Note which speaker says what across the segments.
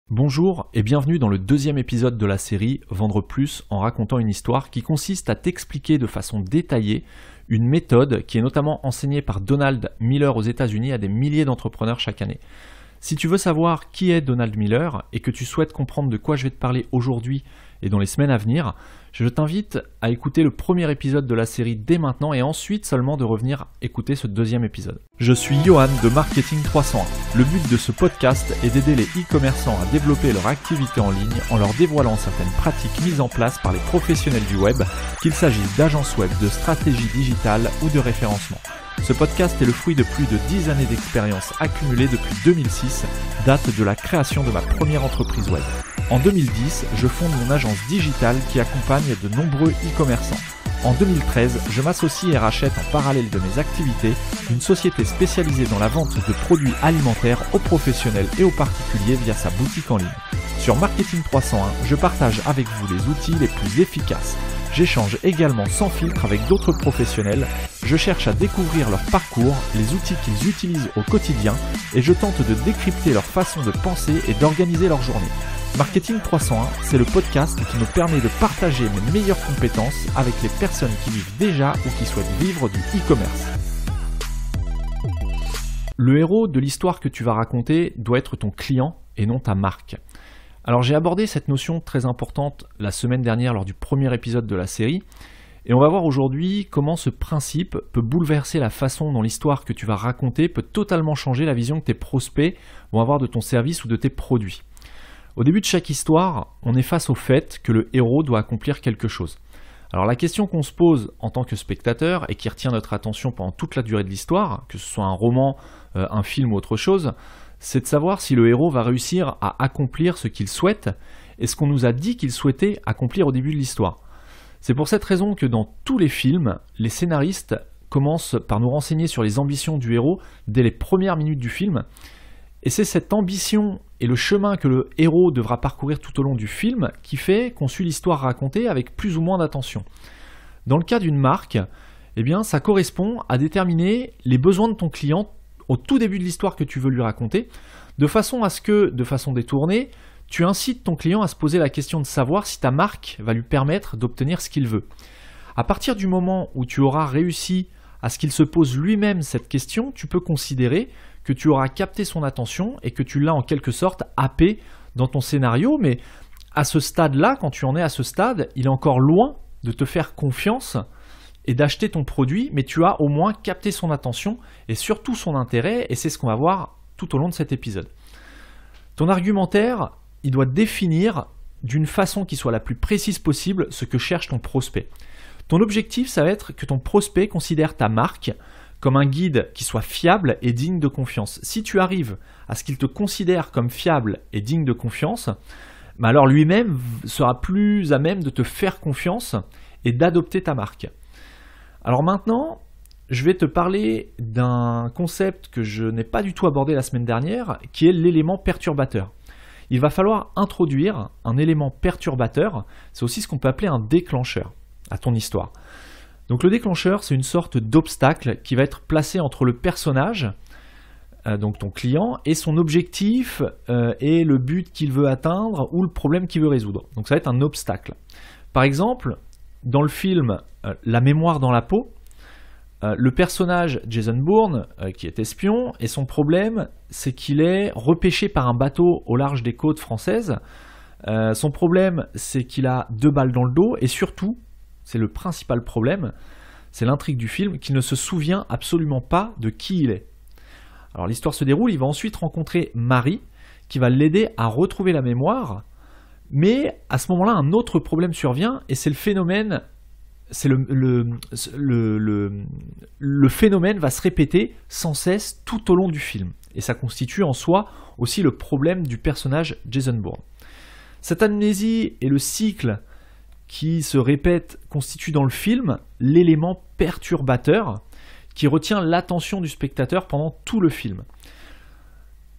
Speaker 1: Bonjour et bienvenue dans le deuxième épisode de la série Vendre plus en racontant une histoire qui consiste à t'expliquer de façon détaillée une méthode qui est notamment enseignée par Donald Miller aux États-Unis à des milliers d'entrepreneurs chaque année. Si tu veux savoir qui est Donald Miller et que tu souhaites comprendre de quoi je vais te parler aujourd'hui et dans les semaines à venir, je t'invite à écouter le premier épisode de la série dès maintenant et ensuite seulement de revenir écouter ce deuxième épisode. Je suis Johan de Marketing 301. Le but de ce podcast est d'aider les e-commerçants à développer leur activité en ligne en leur dévoilant certaines pratiques mises en place par les professionnels du web, qu'il s'agisse d'agences web, de stratégie digitale ou de référencement. Ce podcast est le fruit de plus de 10 années d'expérience accumulée depuis 2006, date de la création de ma première entreprise web. En 2010, je fonde mon agence digitale qui accompagne de nombreux e-commerçants. En 2013, je m'associe et rachète en parallèle de mes activités une société spécialisée dans la vente de produits alimentaires aux professionnels et aux particuliers via sa boutique en ligne. Sur Marketing 301, je partage avec vous les outils les plus efficaces. J'échange également sans filtre avec d'autres professionnels, je cherche à découvrir leur parcours, les outils qu'ils utilisent au quotidien et je tente de décrypter leur façon de penser et d'organiser leur journée. Marketing 301, c'est le podcast qui me permet de partager mes meilleures compétences avec les personnes qui vivent déjà ou qui souhaitent vivre du e-commerce. Le héros de l'histoire que tu vas raconter doit être ton client et non ta marque. Alors j'ai abordé cette notion très importante la semaine dernière lors du premier épisode de la série et on va voir aujourd'hui comment ce principe peut bouleverser la façon dont l'histoire que tu vas raconter peut totalement changer la vision que tes prospects vont avoir de ton service ou de tes produits. Au début de chaque histoire, on est face au fait que le héros doit accomplir quelque chose. Alors la question qu'on se pose en tant que spectateur et qui retient notre attention pendant toute la durée de l'histoire, que ce soit un roman, un film ou autre chose, c'est de savoir si le héros va réussir à accomplir ce qu'il souhaite et ce qu'on nous a dit qu'il souhaitait accomplir au début de l'histoire. C'est pour cette raison que dans tous les films, les scénaristes commencent par nous renseigner sur les ambitions du héros dès les premières minutes du film. Et c'est cette ambition et le chemin que le héros devra parcourir tout au long du film qui fait qu'on suit l'histoire racontée avec plus ou moins d'attention. Dans le cas d'une marque, eh bien, ça correspond à déterminer les besoins de ton client au tout début de l'histoire que tu veux lui raconter, de façon à ce que, de façon détournée, tu incites ton client à se poser la question de savoir si ta marque va lui permettre d'obtenir ce qu'il veut. À partir du moment où tu auras réussi à ce qu'il se pose lui-même cette question, tu peux considérer que tu auras capté son attention et que tu l'as en quelque sorte happé dans ton scénario, mais à ce stade-là, quand tu en es à ce stade, il est encore loin de te faire confiance et d'acheter ton produit, mais tu as au moins capté son attention et surtout son intérêt, et c'est ce qu'on va voir tout au long de cet épisode. Ton argumentaire, il doit définir d'une façon qui soit la plus précise possible ce que cherche ton prospect. Ton objectif, ça va être que ton prospect considère ta marque comme un guide qui soit fiable et digne de confiance. Si tu arrives à ce qu'il te considère comme fiable et digne de confiance, alors lui-même sera plus à même de te faire confiance et d'adopter ta marque. Alors maintenant, je vais te parler d'un concept que je n'ai pas du tout abordé la semaine dernière, qui est l'élément perturbateur. Il va falloir introduire un élément perturbateur, c'est aussi ce qu'on peut appeler un déclencheur à ton histoire. Donc le déclencheur, c'est une sorte d'obstacle qui va être placé entre le personnage, donc ton client, et son objectif et le but qu'il veut atteindre ou le problème qu'il veut résoudre. Donc ça va être un obstacle. Par exemple, dans le film La mémoire dans la peau, le personnage Jason Bourne, qui est espion, et son problème, c'est qu'il est repêché par un bateau au large des côtes françaises. Son problème, c'est qu'il a 2 balles dans le dos, et surtout, c'est le principal problème, c'est l'intrigue du film, qu'il ne se souvient absolument pas de qui il est. Alors l'histoire se déroule, il va ensuite rencontrer Marie, qui va l'aider à retrouver la mémoire, mais à ce moment-là, un autre problème survient, et c'est le phénomène, le phénomène va se répéter sans cesse tout au long du film. Et ça constitue en soi aussi le problème du personnage Jason Bourne. Cette amnésie et le cycle qui se répète constitue dans le film l'élément perturbateur qui retient l'attention du spectateur pendant tout le film.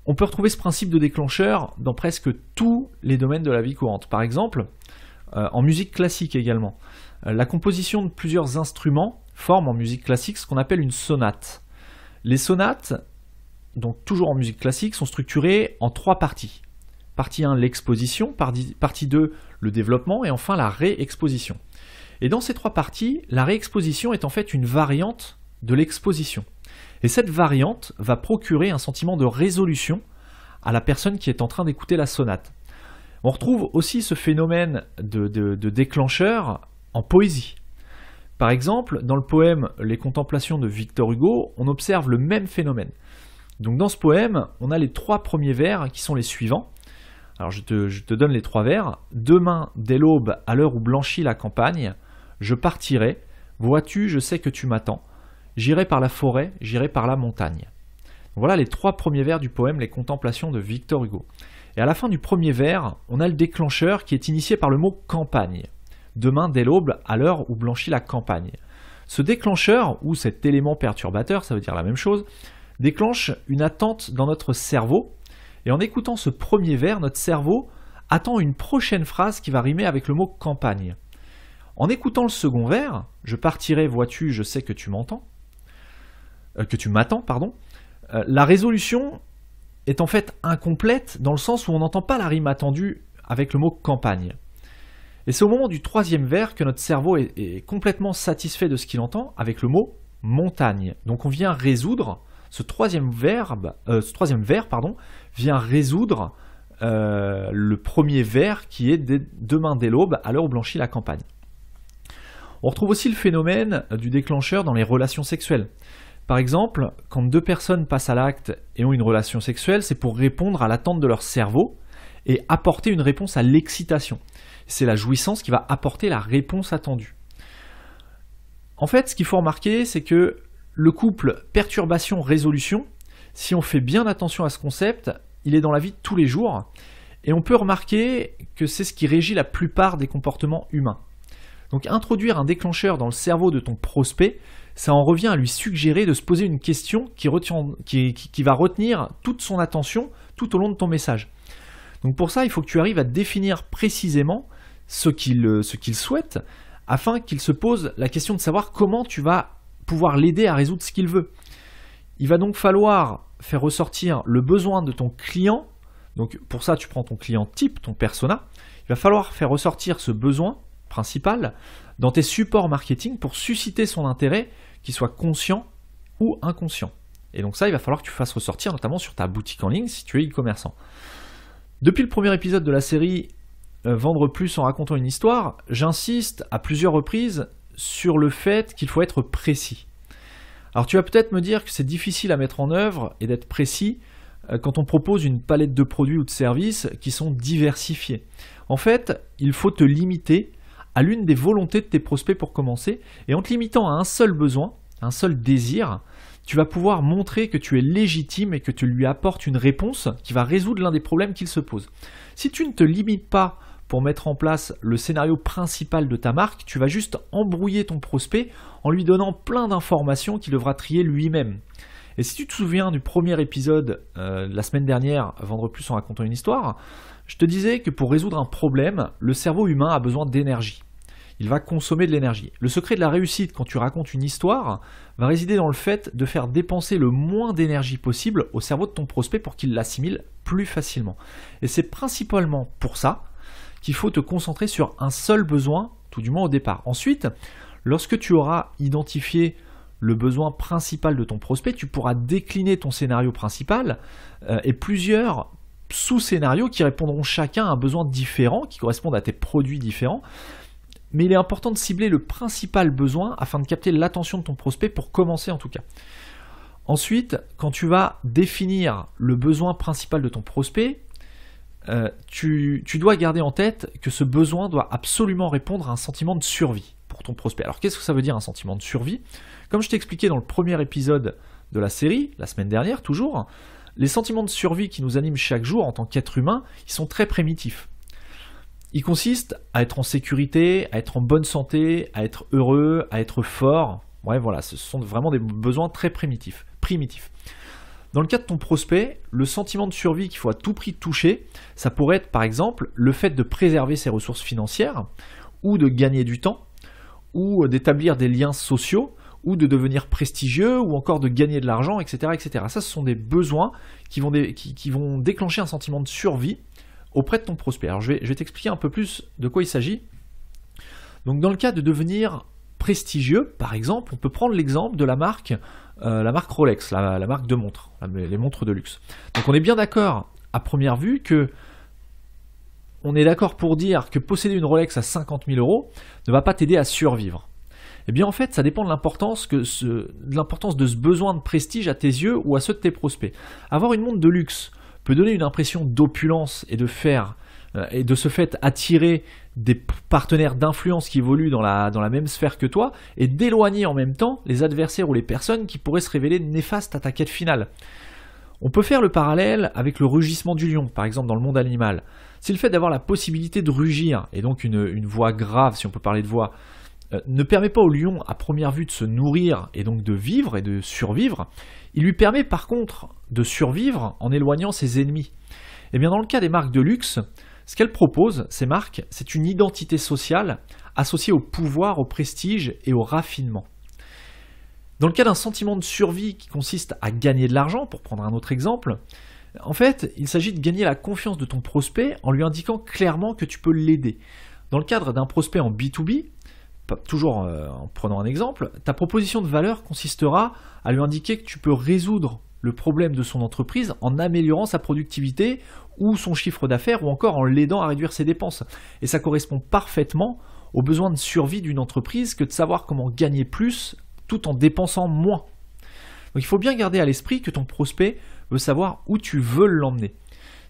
Speaker 1: On peut retrouver ce principe de déclencheur dans presque tous les domaines de la vie courante. Par exemple, en musique classique également. La composition de plusieurs instruments forme en musique classique ce qu'on appelle une sonate. Les sonates, donc toujours en musique classique, sont structurées en 3 parties. Partie 1, l'exposition. Partie 2, le développement. Et enfin, la réexposition. Et dans ces 3 parties, la réexposition est en fait une variante de l'exposition. Et cette variante va procurer un sentiment de résolution à la personne qui est en train d'écouter la sonate. On retrouve aussi ce phénomène de déclencheur en poésie. Par exemple, dans le poème « Les Contemplations » de Victor Hugo, on observe le même phénomène. Donc dans ce poème, on a les 3 premiers vers qui sont les suivants. Alors je te donne les 3 vers. « Demain, dès l'aube, à l'heure où blanchit la campagne, je partirai. Vois-tu, je sais que tu m'attends. J'irai par la forêt, j'irai par la montagne. » Voilà les 3 premiers vers du poème « Les Contemplations » de Victor Hugo. Et à la fin du premier vers, on a le déclencheur qui est initié par le mot « campagne ». Demain, dès l'aube, à l'heure où blanchit la campagne. Ce déclencheur, ou cet élément perturbateur, ça veut dire la même chose, déclenche une attente dans notre cerveau. Et en écoutant ce premier vers, notre cerveau attend une prochaine phrase qui va rimer avec le mot « campagne ». En écoutant le second vers, « Je partirai, vois-tu, je sais que tu m'attends », la résolution est en fait incomplète dans le sens où on n'entend pas la rime attendue avec le mot « campagne ». Et c'est au moment du 3e vers que notre cerveau est complètement satisfait de ce qu'il entend avec le mot « montagne ». Donc on vient résoudre, ce troisième vers vient résoudre le premier vers qui est « Demain dès l'aube, à l'heure où blanchit la campagne ». On retrouve aussi le phénomène du déclencheur dans les relations sexuelles. Par exemple, quand 2 personnes passent à l'acte et ont une relation sexuelle, c'est pour répondre à l'attente de leur cerveau et apporter une réponse à l'excitation. C'est la jouissance qui va apporter la réponse attendue. En fait, ce qu'il faut remarquer, c'est que le couple perturbation-résolution, si on fait bien attention à ce concept, il est dans la vie de tous les jours, et on peut remarquer que c'est ce qui régit la plupart des comportements humains. Donc introduire un déclencheur dans le cerveau de ton prospect, ça en revient à lui suggérer de se poser une question qui va retenir toute son attention tout au long de ton message. Donc pour ça, il faut que tu arrives à définir précisément ce qu'il souhaite, afin qu'il se pose la question de savoir comment tu vas pouvoir l'aider à résoudre ce qu'il veut. Il va donc falloir faire ressortir le besoin de ton client. Donc pour ça, tu prends ton client type, ton persona. Il va falloir faire ressortir ce besoin principal dans tes supports marketing pour susciter son intérêt, qu'il soit conscient ou inconscient. Et donc ça, il va falloir que tu fasses ressortir notamment sur ta boutique en ligne si tu es e-commerçant. Depuis le premier épisode de la série Vendre plus en racontant une histoire, j'insiste à plusieurs reprises sur le fait qu'il faut être précis. Alors tu vas peut-être me dire que c'est difficile à mettre en œuvre et d'être précis quand on propose une palette de produits ou de services qui sont diversifiés. En fait, il faut te limiter à l'une des volontés de tes prospects pour commencer, et en te limitant à un seul besoin, un seul désir, tu vas pouvoir montrer que tu es légitime et que tu lui apportes une réponse qui va résoudre l'un des problèmes qu'il se pose. Si tu ne te limites pas pour mettre en place le scénario principal de ta marque, tu vas juste embrouiller ton prospect en lui donnant plein d'informations qu'il devra trier lui-même. Et si tu te souviens du premier épisode la semaine dernière, Vendre plus en racontant une histoire, je te disais que pour résoudre un problème, le cerveau humain a besoin d'énergie. Il va consommer de l'énergie. Le secret de la réussite quand tu racontes une histoire va résider dans le fait de faire dépenser le moins d'énergie possible au cerveau de ton prospect pour qu'il l'assimile plus facilement. Et c'est principalement pour ça qu'il faut te concentrer sur un seul besoin, tout du moins au départ. Ensuite, lorsque tu auras identifié le besoin principal de ton prospect, tu pourras décliner ton scénario principal et plusieurs sous-scénarios qui répondront chacun à un besoin différent, qui correspondent à tes produits différents. Mais il est important de cibler le principal besoin afin de capter l'attention de ton prospect pour commencer en tout cas. Ensuite, quand tu vas définir le besoin principal de ton prospect, tu dois garder en tête que ce besoin doit absolument répondre à un sentiment de survie pour ton prospect. Alors qu'est-ce que ça veut dire un sentiment de survie ? Comme je t'ai expliqué dans le premier épisode de la série, la semaine dernière toujours, les sentiments de survie qui nous animent chaque jour en tant qu'être humain, ils sont très primitifs. Ils consistent à être en sécurité, à être en bonne santé, à être heureux, à être fort. Ouais, voilà, ce sont vraiment des besoins très primitifs. Dans le cas de ton prospect, le sentiment de survie qu'il faut à tout prix toucher, ça pourrait être par exemple le fait de préserver ses ressources financières, ou de gagner du temps, ou d'établir des liens sociaux, ou de devenir prestigieux, ou encore de gagner de l'argent, etc., etc. Ça, ce sont des besoins qui vont déclencher un sentiment de survie auprès de ton prospect. Alors je vais t'expliquer un peu plus de quoi il s'agit. Donc dans le cas de devenir prestigieux, par exemple, on peut prendre l'exemple de la marque Rolex, la marque de montres, les montres de luxe. Donc on est bien d'accord à première vue que on est d'accord pour dire que posséder une Rolex à 50 000 € ne va pas t'aider à survivre. Eh bien en fait, ça dépend de l'importance de ce besoin de prestige à tes yeux ou à ceux de tes prospects. Avoir une montre de luxe peut donner une impression d'opulence et de ce fait attirer des partenaires d'influence qui évoluent dans la même sphère que toi et d'éloigner en même temps les adversaires ou les personnes qui pourraient se révéler néfastes à ta quête finale. On peut faire le parallèle avec le rugissement du lion, par exemple dans le monde animal. Si le fait d'avoir la possibilité de rugir, et donc une voix grave, si on peut parler de voix, ne permet pas au lion à première vue de se nourrir et donc de vivre et de survivre, il lui permet par contre de survivre en éloignant ses ennemis. Et bien dans le cas des marques de luxe, ce qu'elles proposent, ces marques, c'est une identité sociale associée au pouvoir, au prestige et au raffinement. Dans le cas d'un sentiment de survie qui consiste à gagner de l'argent, pour prendre un autre exemple, en fait, il s'agit de gagner la confiance de ton prospect en lui indiquant clairement que tu peux l'aider. Dans le cadre d'un prospect en B2B, toujours en prenant un exemple, ta proposition de valeur consistera à lui indiquer que tu peux résoudre le problème de son entreprise en améliorant sa productivité ou son chiffre d'affaires ou encore en l'aidant à réduire ses dépenses. Et ça correspond parfaitement aux besoins de survie d'une entreprise que de savoir comment gagner plus tout en dépensant moins. Donc il faut bien garder à l'esprit que ton prospect veut savoir où tu veux l'emmener.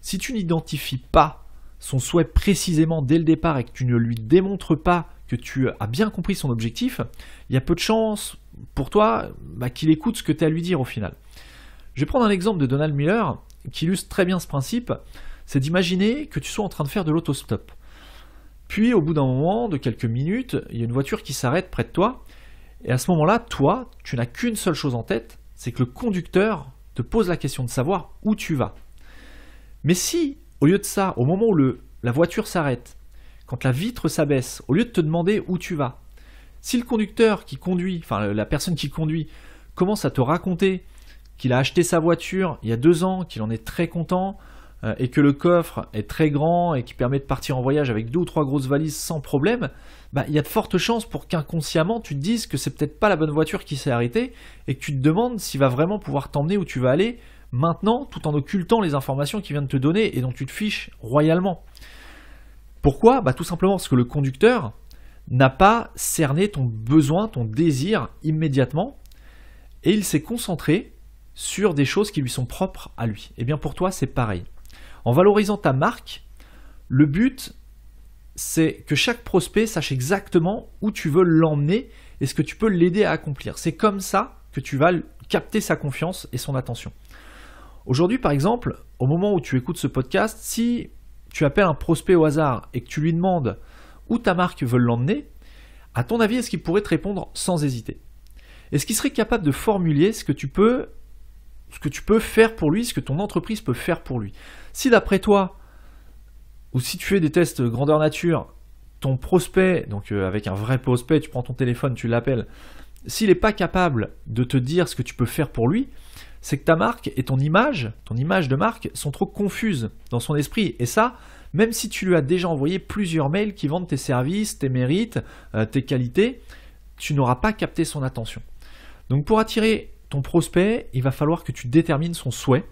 Speaker 1: Si tu n'identifies pas son souhait précisément dès le départ et que tu ne lui démontres pas que tu as bien compris son objectif, il y a peu de chances pour toi qu'il écoute ce que tu as à lui dire au final. Je vais prendre un exemple de Donald Miller qui illustre très bien ce principe, c'est d'imaginer que tu sois en train de faire de l'autostop. Puis au bout d'un moment, de quelques minutes, il y a une voiture qui s'arrête près de toi, et à ce moment-là, toi, tu n'as qu'une seule chose en tête, c'est que le conducteur te pose la question de savoir où tu vas. Mais si, au lieu de ça, au moment où la voiture s'arrête, quand la vitre s'abaisse, au lieu de te demander où tu vas, si le conducteur qui conduit, enfin la personne qui conduit, commence à te raconter qu'il a acheté sa voiture il y a 2 ans, qu'il en est très content, et que le coffre est très grand et qui permet de partir en voyage avec 2 ou 3 grosses valises sans problème, il y a de fortes chances pour qu'inconsciemment tu te dises que c'est peut-être pas la bonne voiture qui s'est arrêtée et que tu te demandes s'il va vraiment pouvoir t'emmener où tu vas aller maintenant tout en occultant les informations qu'il vient de te donner et dont tu te fiches royalement. Pourquoi ? Tout simplement parce que le conducteur n'a pas cerné ton besoin, ton désir immédiatement et il s'est concentré sur des choses qui lui sont propres à lui. Et bien pour toi c'est pareil. En valorisant ta marque, le but, c'est que chaque prospect sache exactement où tu veux l'emmener et ce que tu peux l'aider à accomplir. C'est comme ça que tu vas capter sa confiance et son attention. Aujourd'hui, par exemple, au moment où tu écoutes ce podcast, si tu appelles un prospect au hasard et que tu lui demandes où ta marque veut l'emmener, à ton avis, est-ce qu'il pourrait te répondre sans hésiter ? Est-ce qu'il serait capable de formuler ce que tu peux faire pour lui, ce que ton entreprise peut faire pour lui. Si d'après toi, ou si tu fais des tests grandeur nature, ton prospect, donc avec un vrai prospect, tu prends ton téléphone, tu l'appelles, s'il n'est pas capable de te dire ce que tu peux faire pour lui, c'est que ta marque et ton image de marque sont trop confuses dans son esprit. Et ça, même si tu lui as déjà envoyé plusieurs mails qui vendent tes services, tes mérites, tes qualités, tu n'auras pas capté son attention. Donc pour attirer ton prospect, il va falloir que tu détermines son souhait,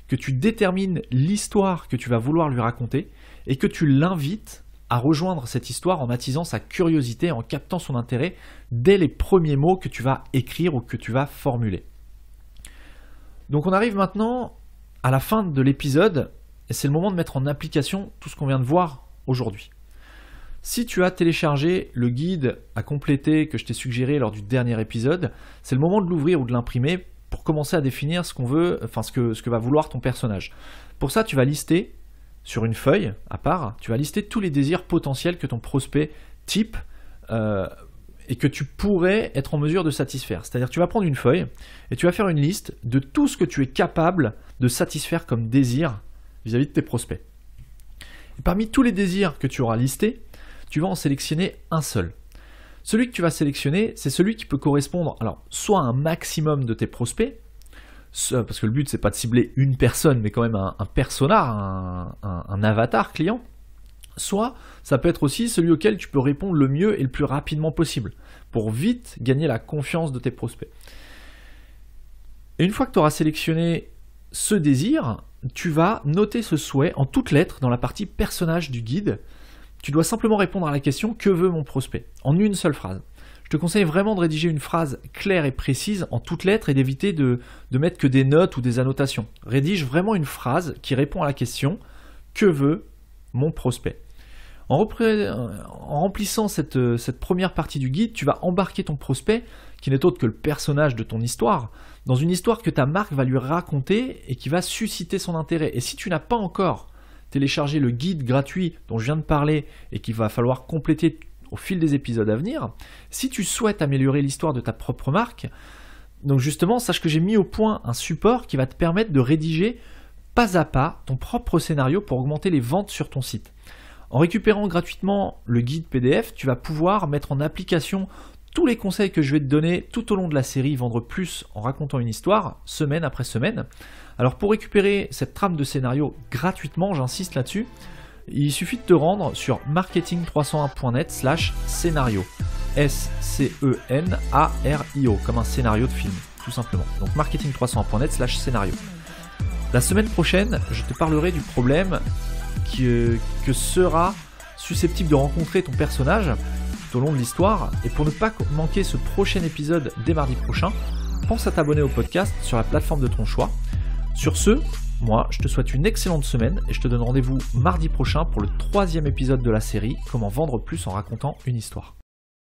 Speaker 1: que tu détermines l'histoire que tu vas vouloir lui raconter et que tu l'invites à rejoindre cette histoire en attisant sa curiosité, en captant son intérêt dès les premiers mots que tu vas écrire ou que tu vas formuler. Donc on arrive maintenant à la fin de l'épisode et c'est le moment de mettre en application tout ce qu'on vient de voir aujourd'hui. Si tu as téléchargé le guide à compléter que je t'ai suggéré lors du dernier épisode, c'est le moment de l'ouvrir ou de l'imprimer pour commencer à définir ce que va vouloir ton personnage. Pour ça, tu vas lister sur une feuille à part, tu vas lister tous les désirs potentiels que ton prospect type et que tu pourrais être en mesure de satisfaire. C'est-à-dire tu vas prendre une feuille et tu vas faire une liste de tout ce que tu es capable de satisfaire comme désir vis-à-vis de tes prospects. Et parmi tous les désirs que tu auras listés, tu vas en sélectionner un seul. Celui que tu vas sélectionner, c'est celui qui peut correspondre soit à un maximum de tes prospects, parce que le but c'est pas de cibler une personne, mais quand même un persona, un avatar client. Soit ça peut être aussi celui auquel tu peux répondre le mieux et le plus rapidement possible, pour vite gagner la confiance de tes prospects. Et une fois que tu auras sélectionné ce désir, tu vas noter ce souhait en toutes lettres dans la partie personnage du guide. Tu dois simplement répondre à la question « Que veut mon prospect ?» en une seule phrase. Je te conseille vraiment de rédiger une phrase claire et précise en toutes lettres et d'éviter de mettre que des notes ou des annotations. Rédige vraiment une phrase qui répond à la question « Que veut mon prospect ?» En remplissant cette première partie du guide, tu vas embarquer ton prospect, qui n'est autre que le personnage de ton histoire, dans une histoire que ta marque va lui raconter et qui va susciter son intérêt. Et si tu n'as pas encore téléchargé le guide gratuit dont je viens de parler et qu'il va falloir compléter au fil des épisodes à venir, si tu souhaites améliorer l'histoire de ta propre marque, donc justement, sache que j'ai mis au point un support qui va te permettre de rédiger pas à pas ton propre scénario pour augmenter les ventes sur ton site. En récupérant gratuitement le guide PDF, tu vas pouvoir mettre en application tous les conseils que je vais te donner tout au long de la série Vendre plus en racontant une histoire, semaine après semaine. Alors pour récupérer cette trame de scénario gratuitement, j'insiste là-dessus, il suffit de te rendre sur marketing301.net/scénario. SCENARIO, comme un scénario de film, tout simplement. Donc marketing301.net/scénario. La semaine prochaine, je te parlerai du problème que sera susceptible de rencontrer ton personnage tout au long de l'histoire. Et pour ne pas manquer ce prochain épisode dès mardi prochain, pense à t'abonner au podcast sur la plateforme de ton choix. Sur ce, moi, je te souhaite une excellente semaine et je te donne rendez-vous mardi prochain pour le 3e épisode de la série Comment vendre plus en racontant une histoire.